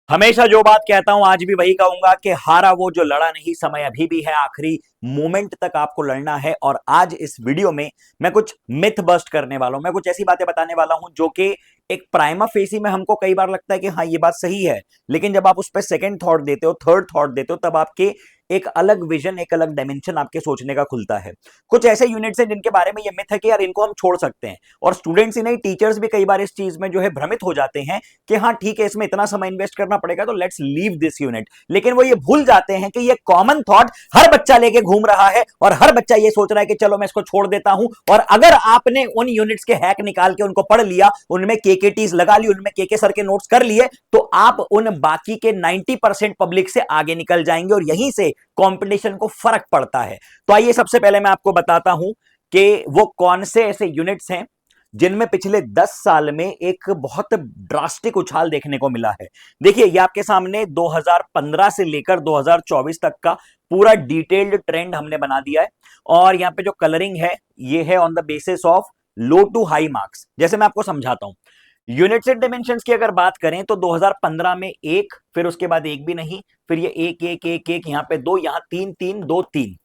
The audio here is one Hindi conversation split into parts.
हमेशा जो बात कहता हूं आज भी वही कहूंगा कि हारा वो जो लड़ा नहीं, समय अभी भी है, आखिरी मोमेंट तक आपको लड़ना है। और आज इस वीडियो में मैं कुछ मिथ बस्ट करने वाला हूं, मैं कुछ ऐसी बातें बताने वाला हूं जो कि एक प्राइमा फेसी में हमको कई बार लगता है कि हाँ ये बात सही है, लेकिन जब आप उस पर सेकंड थॉट देते हो, थर्ड थॉट देते हो, तब आपके एक अलग विजन, एक अलग डायमेंशन आपके सोचने का खुलता है। कुछ ऐसे यूनिट्स हैं जिनके बारे में ये मिथ है कि यार इनको हम छोड़ सकते हैं, और स्टूडेंट्स ही नहीं, टीचर्स भी कई बार इस चीज में जो है भ्रमित हो जाते हैं कि हाँ ठीक है, इसमें इतना समय इन्वेस्ट करना पड़ेगा तो लेट्स लीव दिस यूनिट। लेकिन वो ये भूल जाते हैं कि ये कॉमन थॉट हर बच्चा लेके घूम रहा है, और हर बच्चा ये सोच रहा है कि चलो मैं इसको छोड़ देता हूं। और अगर आपने उन यूनिट्स के हैक निकाल के उनको पढ़ लिया, उनमें केकेटीज लगा ली, उनमें केके सर के नोट्स कर लिए, तो आप उन बाकी के 90% पब्लिक से आगे निकल जाएंगे, और यहीं से कंपटीशन को फर्क पड़ता है। तो आइए सबसे पहले मैं आपको बताता हूं कि वो कौन से ऐसे यूनिट्स हैं जिनमें पिछले 10 साल में एक बहुत ड्रास्टिक उछाल देखने को मिला है। देखिए, ये आपके सामने 2015 से लेकर 2024 तक का पूरा डिटेल्ड ट्रेंड हमने बना दिया है, और यहां पे जो कलरिंग है ये है on the basis of low to high marks. जैसे मैं आपको समझाता हूं, यूनिट्स एंड डायमेंशंस की अगर बात करें तो 2015 में एक, फिर उसके बाद एक भी नहीं, फिर ये एक एक एक एक, यहां पे दो, यहां तीन तीन, दो तीन।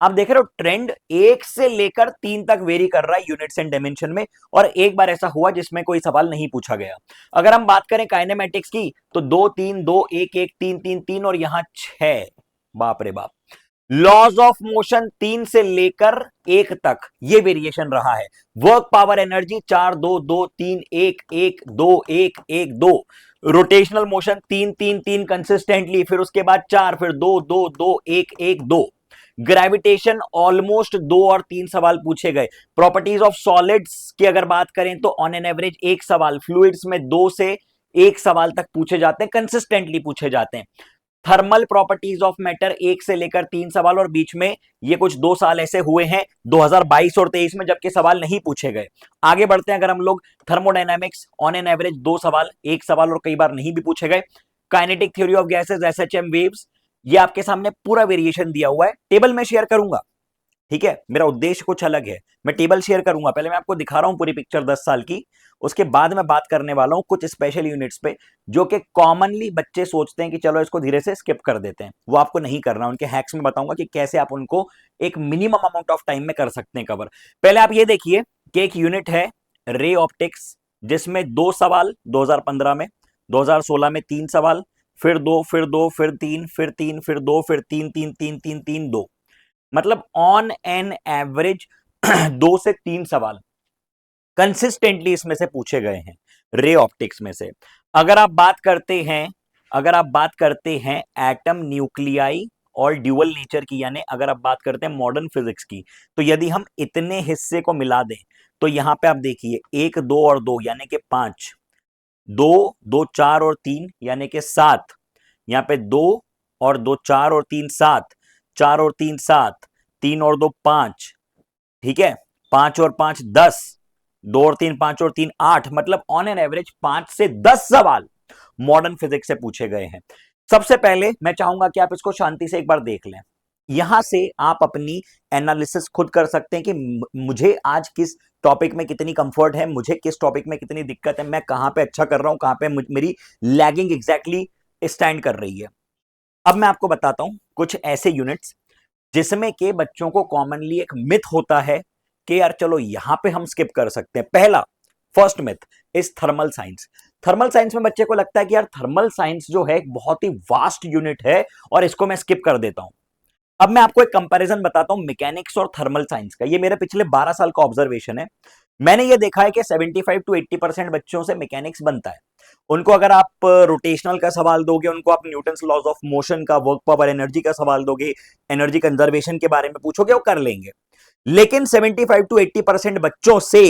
आप देख रहे हो ट्रेंड एक से लेकर तीन तक वेरी कर रहा है यूनिट्स एंड डायमेंशन में, और एक बार ऐसा हुआ जिसमें कोई सवाल नहीं पूछा गया। अगर हम बात करें काइनेमेटिक्स की तो दो तीन, दो एक एक, तीन तीन तीन, और यहां छह। बाप रे बाप। लॉज ऑफ मोशन तीन से लेकर एक तक ये वेरिएशन रहा है। वर्क पावर एनर्जी चार दो दो तीन एक एक दो एक एक दो। रोटेशनल मोशन तीन तीन तीन कंसिस्टेंटली, फिर उसके बाद चार, फिर दो दो दो एक एक दो। ग्रेविटेशन ऑलमोस्ट दो और तीन सवाल पूछे गए। प्रॉपर्टीज ऑफ सॉलिड्स की अगर बात करें तो ऑन एन एवरेज एक सवाल, फ्लूइड्स में दो से एक सवाल तक पूछे जाते हैं, कंसिस्टेंटली पूछे जाते हैं। थर्मल प्रॉपर्टीज ऑफ मैटर एक से लेकर तीन सवाल, और बीच में ये कुछ 2 साल ऐसे हुए हैं 2022 और 23 में जबकि सवाल नहीं पूछे गए। आगे बढ़ते हैं अगर हम लोग, थर्मोडायनामिक्स ऑन एन एवरेज दो सवाल, एक सवाल और कई बार नहीं भी पूछे गए। Kinetic theory of gases, SHM waves, ये आपके सामने पूरा वेरिएशन दिया हुआ है, टेबल में शेयर करूंगा। ठीक है, मेरा उद्देश्य कुछ अलग है, मैं टेबल शेयर करूंगा, पहले मैं आपको दिखा रहा हूं पूरी पिक्चर 10 साल की, उसके बाद मैं बात करने वाला हूं कुछ स्पेशल यूनिट्स पे जो कि कॉमनली बच्चे सोचते हैं कि चलो इसको धीरे से स्किप कर देते हैं। वो आपको नहीं करना, उनके हैक्स में बताऊंगा कि कैसे आप उनको एक मिनिमम अमाउंट ऑफ टाइम में कर सकते हैं कवर। पहले आप ये देखिए कि एक यूनिट है रे ऑप्टिक्स, जिसमें दो सवाल 2015 में, 2016 में तीन सवाल, फिर दो, फिर दो, फिर तीन, फिर तीन, फिर दो, फिर तीन तीन तीन तीन तीन दो। मतलब ऑन एन एवरेज दो से तीन सवाल कंसिस्टेंटली इसमें से पूछे गए हैं रे ऑप्टिक्स में से। अगर आप बात करते हैं, अगर आप बात करते हैं एटम, न्यूक्लियाई और ड्यूअल नेचर की, यानी अगर आप बात करते हैं मॉडर्न फिजिक्स की, तो यदि हम इतने हिस्से को मिला दें तो यहां पे आप देखिए एक, दो और दो यानी कि पांच, दो, दो चार और तीन यानी कि सात, यहां पे दो और दो, चार और तीन सात, चार और तीन सात, तीन और दो पांच, ठीक है, पांच और पांच 10, दो और तीन, पांच और तीन 8। मतलब ऑन एन एवरेज 5 से 10 सवाल मॉडर्न फिजिक्स से पूछे गए हैं। सबसे पहले मैं चाहूंगा कि आप इसको शांति से एक बार देख लें, यहां से आप अपनी एनालिसिस खुद कर सकते हैं कि मुझे आज किस टॉपिक में कितनी कंफर्ट है, मुझे किस टॉपिक में कितनी दिक्कत है, मैं कहां पे अच्छा कर रहा हूं, कहां पे मेरी लैगिंग एग्जैक्टली स्टैंड कर रही है। अब मैं आपको बताता हूं कुछ ऐसे यूनिट्स जिसमें के बच्चों को कॉमनली एक मिथ होता है कि यार चलो यहां पे हम स्किप कर सकते हैं। पहला, first myth is thermal science. Thermal science में बच्चे को लगता है कि यार थर्मल साइंस जो है एक बहुत ही वास्ट यूनिट है और इसको मैं स्किप कर देता हूं। अब मैं आपको एक कंपैरिजन बताता हूं मैकेनिक्स और थर्मल साइंस का, ये मेरे पिछले 12 साल का ऑब्जर्वेशन है। मैंने ये देखा है कि 75 टू 80% बच्चों से मैकेनिक्स बनता है। उनको अगर आप रोटेशनल का सवाल दोगे, उनको आप न्यूटन्स लॉज ऑफ मोशन का, वर्क पावर एनर्जी का सवाल दोगे, एनर्जी कंजर्वेशन के बारे में पूछोगे, वो कर लेंगे। लेकिन 75 टू 80% बच्चों से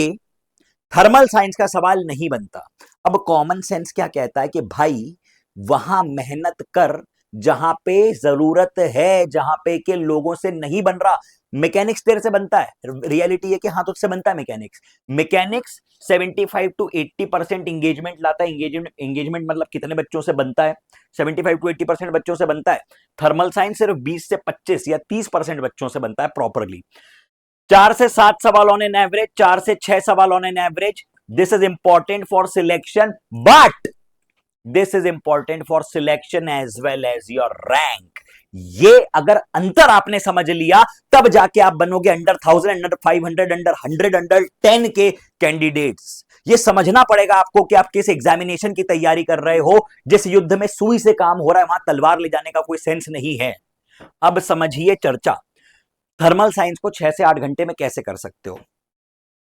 थर्मल साइंस का सवाल नहीं बनता। अब कॉमन सेंस क्या कहता है कि भाई वहां मेहनत कर जहां पे जरूरत है, जहां पे के लोगों से नहीं बन रहा। मैकेनिक्स तेरे से बनता है, रियलिटी है कि हाँ तुझसे बनता है मैकेनिक्स। मैकेनिक्स 75 टू 80% इंगेजमेंट लाता है। एंगेजमेंट मतलब कितने बच्चों से बनता है, 75 टू 80% बच्चों से बनता है। थर्मल साइंस सिर्फ 20 से 25 या 30% बच्चों से बनता है प्रॉपरली। 4 से 7 सवाल ऑन एन एवरेज, 4 से 6 सवाल on an average, this is important for selection. But this is important for selection as well as your rank. ये अगर अंतर आपने समझ लिया तब जाके आप बनोगे अंडर 1000, अंडर 500, अंडर 100, अंडर 10 के कैंडिडेट्स। ये समझना पड़ेगा आपको कि आप किस एग्जामिनेशन की तैयारी कर रहे हो। जिस युद्ध में सुई से काम हो रहा है वहां तलवार ले जाने का कोई सेंस नहीं है। अब समझिए चर्चा, थर्मल साइंस को 6 से 8 घंटे में कैसे कर सकते हो।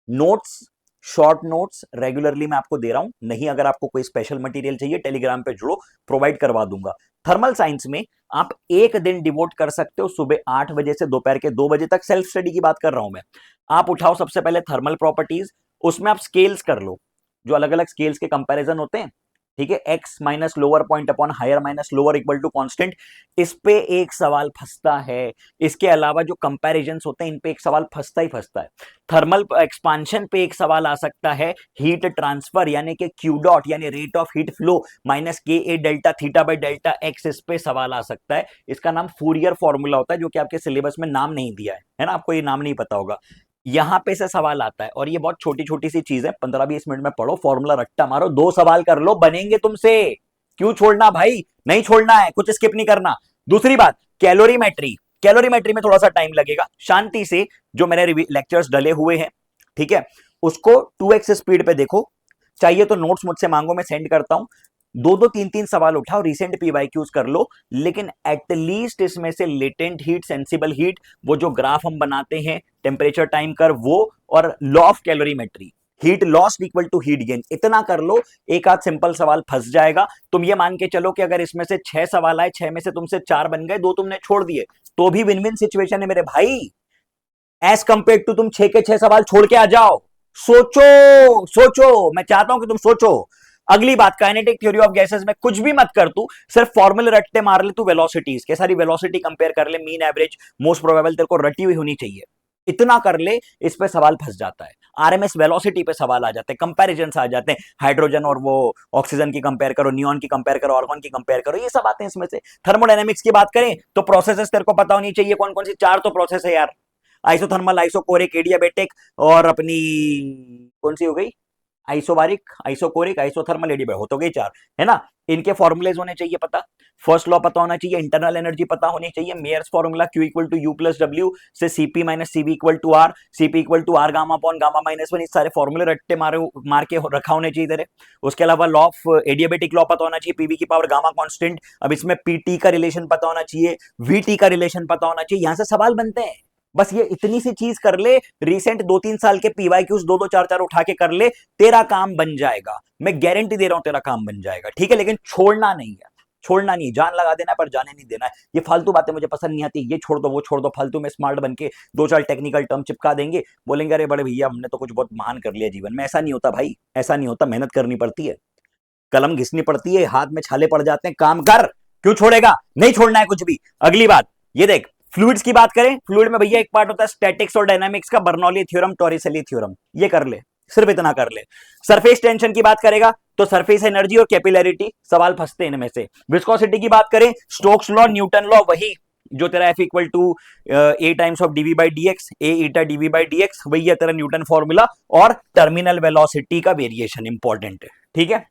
नोट्स, शॉर्ट नोट्स रेगुलरली मैं आपको दे रहा हूं, नहीं अगर आपको कोई स्पेशल मटेरियल चाहिए टेलीग्राम पे जुड़ो, प्रोवाइड करवा दूंगा। थर्मल साइंस में आप एक दिन डिवोट कर सकते हो, सुबह 8 बजे से दोपहर के 2 बजे तक। सेल्फ स्टडी की बात कर रहा हूं मैं। आप उठाओ सबसे पहले थर्मल प्रॉपर्टीज, उसमें आप स्केल्स कर लो, जो अलग अलग स्केल्स के कंपैरिजन होते हैं, ठीक है। X minus lower point upon higher minus lower equal to constant, इस पे एक सवाल फंसता है। इसके अलावा जो कंपैरिजंस होते हैं इन पे एक सवाल फंसता ही फंसता है। थर्मल एक्सपांशन पे एक सवाल आ सकता है, हीट ट्रांसफर यानी कि क्यू डॉट यानी rate of heat flow minus K A delta theta by delta X, इस पे सवाल आ सकता है। इसका नाम फूरियर फॉर्मूला होता है, जो कि आपके सिलेबस में नाम नहीं दिया है ना, आपको ये नाम नहीं पता होगा। यहां पे से सवाल आता है और ये बहुत छोटी छोटी सी चीज है, 15-20 मिनट में पढ़ो, फॉर्मूला रट्टा मारो, 2 सवाल कर लो, बनेंगे तुमसे। क्यों छोड़ना भाई, नहीं छोड़ना है, कुछ स्किप नहीं करना। दूसरी बात, कैलोरीमेट्री। कैलोरीमेट्री में थोड़ा सा टाइम लगेगा, शांति से जो मेरे लेक्चर्स डले हुए हैं, ठीक है, उसको 2x स्पीड पे देखो। चाहिए तो नोट्स मुझसे मांगो, मैं सेंड करता हूं। 2-2 3-3 सवाल उठाओ, रिसेंट पीवाईक्यूज कर लो, लेकिन एटलीस्ट इसमें से लेटेंट हीट, सेंसिबल हीट, वो जो ग्राफ हम बनाते हैं टेम्परेचर टाइम कर वो, और law of calorimetry, heat lost equal to heat gain, इतना कर लो। एक आध सिंपल सवाल फंस जाएगा। तुम ये मान के चलो कि अगर इसमें से 6 सवाल आए, 6 में से तुमसे 4 बन गए, 2 तुमने छोड़ दिए, तो भी विन विन सिचुएशन है मेरे भाई। एज कंपेयर टू तुम 6 के 6 सवाल छोड़ के आ जाओ। सोचो सोचो, मैं चाहता हूं कि तुम सोचो। अगली बात, काइनेटिक थ्योरी ऑफ गैसेस में कुछ भी मत कर, तू सिर्फ फॉर्मूले रटते मार ले, तू वेलोसिटीज के सारी वेलोसिटी कंपेयर कर ले, मीन एवरेज मोस्ट प्रोबेबल तेरे को रटी हुई होनी चाहिए, इतना कर ले। इस पे सवाल फंस जाता है, आरएमएस वेलोसिटी पे सवाल आ जाते हैं, कंपैरिजन आ जाते हैं, हाइड्रोजन और वो ऑक्सीजन की कंपेयर करो, नियॉन की कंपेयर करो, आर्गन की कंपेयर करो, ये सब आते हैं इसमें से। थर्मोडायनेमिक्स की बात करें तो प्रोसेसेस तेरे को पता होनी चाहिए, कौन कौन सी 4 तो प्रोसेस है यार, आइसोथर्मल, आइसोकोरिक, एडियाबेटिक, और अपनी कौन सी हो गई, आइसोबारिक, आइसोकोरिक, आइसोथर्मल, एडियाबेटिक, हो तो गई 4, है ना। इनके फॉर्मुलेज होने चाहिए पता, फर्स्ट लॉ पता होना चाहिए, इंटरनल एनर्जी पता होनी चाहिए, Mayer's formula Q equal to U plus W से Cp minus Cv equal to R, Cp equal to R gamma upon gamma minus 1, इस सारे फॉर्मूले रट्टे मार के रखा होने चाहिए तेरे। उसके अलावा लॉ ऑफ एडियाबेटिक लॉ पता होना चाहिए, पीवी की पावर गामा कांस्टेंट, अब इसमें पीटी का रिलेशन पता होना चाहिए, वीटी का रिलेशन पता होना चाहिए, यहां से सवाल बनते हैं। बस ये इतनी सी चीज कर ले, रिसेंट 2-3 साल के पीवाईक्यूज 2-2 4-4 उठा के कर ले, तेरा काम बन जाएगा, मैं गारंटी दे रहा हूं तेरा काम बन जाएगा, ठीक है। लेकिन छोड़ना नहीं है, छोड़ना नहीं, जान लगा देना पर जाने नहीं देना है। ये फालतू बातें मुझे पसंद नहीं आती, ये छोड़ दो वो छोड़ दो, फालतू में स्मार्ट बन के 2-4 टेक्निकल टर्म चिपका देंगे, बोलेंगे अरे बड़े भैया हमने तो कुछ बहुत महान कर लिया जीवन में। ऐसा नहीं होता भाई, ऐसा नहीं होता, मेहनत करनी पड़ती है, कलम घिसनी पड़ती है, हाथ में छाले पड़ जाते हैं, काम कर। क्यों छोड़ेगा, नहीं छोड़ना है कुछ भी। अगली बात ये देख, फ्लूइड्स की बात करें, फ्लूइड में भैया एक पार्ट होता है स्टैटिक्स और डायनामिक्स का, बर्नौली थ्योरम, टॉरिसेली थ्योरम, ये कर ले, सिर्फ इतना कर ले। सरफेस टेंशन की बात करेगा तो सरफेस एनर्जी और कैपिलैरिटी, सवाल फंसते हैं इनमें से। विस्कोसिटी की बात करें, स्टोक्स लॉ, न्यूटन लॉ, वही जो तेरा F equal to A times of dv by d x, A eta dv by d x, वही है तेरा न्यूटन फॉर्मूला, और टर्मिनल वेलोसिटी का वेरिएशन इंपॉर्टेंट है, ठीक है।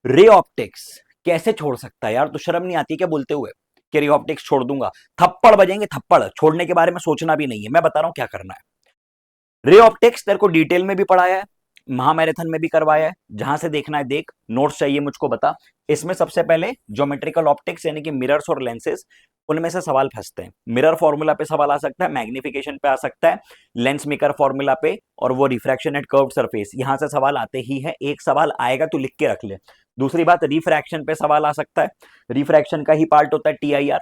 रे ऑप्टिक्स कैसे छोड़ सकता है यार, तो शर्म नहीं आती क्या बोलते हुए कि रे ऑप्टिक्स छोड़ दूंगा, थप्पड़ बजेंगे थप्पड़, छोड़ने के बारे में सोचना भी नहीं है, मैं बता रहा हूं क्या करना है। रे ऑप्टिक्स तेरे को डिटेल में भी पढ़ाया है, महामैराथन में भी करवाया है, जहां से देखना है देख, नोट्स चाहिए मुझको बता। इसमें सबसे पहले ज्योमेट्रिकल ऑप्टिक्स यानी कि मिरर्स और लेंसेज, उनमें से सवाल फंसते हैं। मिरर फॉर्मूला पे सवाल आ सकता है, मैग्निफिकेशन पे आ सकता है, लेंस मेकर फॉर्मूला पे, और वो रिफ्रैक्शन एट कर्व्ड सरफेस, यहां से सवाल आते ही है। एक सवाल आएगा तो लिख के रख ले। दूसरी बात, रिफ्रैक्शन पे सवाल आ सकता है, रिफ्रैक्शन का ही पार्ट होता है TIR,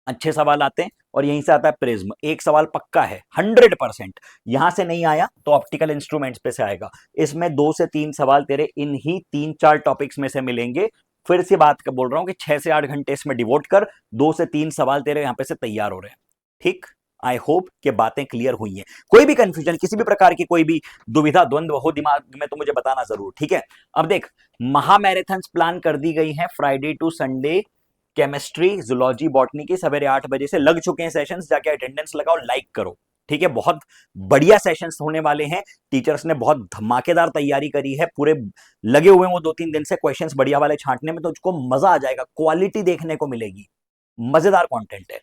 अच्छे सवाल आते हैं। और यहीं से आता है प्रिज्म, एक सवाल पक्का है 100%, यहां से नहीं आया तो ऑप्टिकल इंस्ट्रूमेंट्स पे से आएगा। इसमें 2 से 3 सवाल तेरे इन ही 3-4 टॉपिक्स में से मिलेंगे। फिर से बात का बोल रहा हूं कि 6 से 8 घंटे इसमें डिवोट कर, 2 से 3 सवाल तेरे यहां पे से तैयार हो रहे हैं, ठीक। आई होप कि बातें क्लियर हुई हैं। कोई भी कंफ्यूजन, किसी भी प्रकार की कोई भी दुविधा द्वंद्व हो दिमाग में तो मुझे बताना जरूर, ठीक है। अब देख, महामैराथन्स प्लान कर दी गई है Friday to Sunday, chemistry, zoology, botany की सवेरे 8 बजे से लग चुके हैं सेशंस, जाके अटेंडेंस लगाओ, लाइक करो, ठीक है, बहुत बढ़िया सेशंस होने वाले हैं। टीचर्स ने बहुत धमाकेदार तैयारी करी है, पूरे लगे हुए हैं वो 2-3 दिन से क्वेश्चंस बढ़िया वाले छांटने में, तो उसको मजा आ जाएगा, क्वालिटी देखने को मिलेगी, मजेदार कंटेंट है।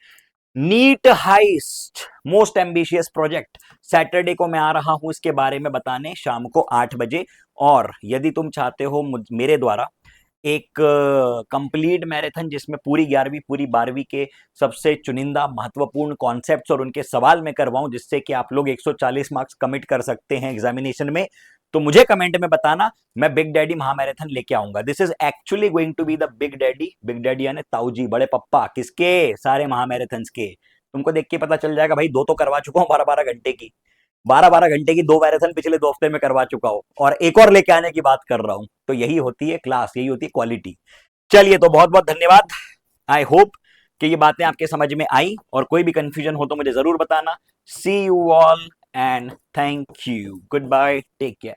NEET heist most ambitious project, Saturday को मैं आ रहा हूं इसके बारे में बताने, शाम को 8 बजे। और यदि तुम चाहते हो मेरे द्वारा एक कंप्लीट मैराथन जिसमें पूरी 11वीं पूरी 12वीं के सबसे चुनिंदा महत्वपूर्ण कॉन्सेप्ट्स और उनके सवाल मैं करवाऊं, जिससे कि आप लोग 140 मार्क्स कमिट कर सकते हैं एग्जामिनेशन में, तो मुझे कमेंट में बताना, मैं बिग डैडी महामैराथन लेके आऊंगा। This is actually going to be the big daddy यानी ताऊ जी, बड़े पप्पा, किसके, सारे महामैराथन के। तुमको देख के पता चल जाएगा भाई, 2 तो करवा चुका हूं 12-12 घंटे की, 12-12 घंटे की 2 मैराथन पिछले 2 हफ्ते में करवा चुका हूं, और एक और लेके आने की बात कर रहा हूं। तो यही होती है क्लास, यही होती है क्वालिटी। चलिए, तो बहुत बहुत धन्यवाद। आई होप कि ये बातें आपके समझ में आई, और कोई भी कंफ्यूजन हो तो मुझे जरूर बताना। See you all and thank you, good bye, take care.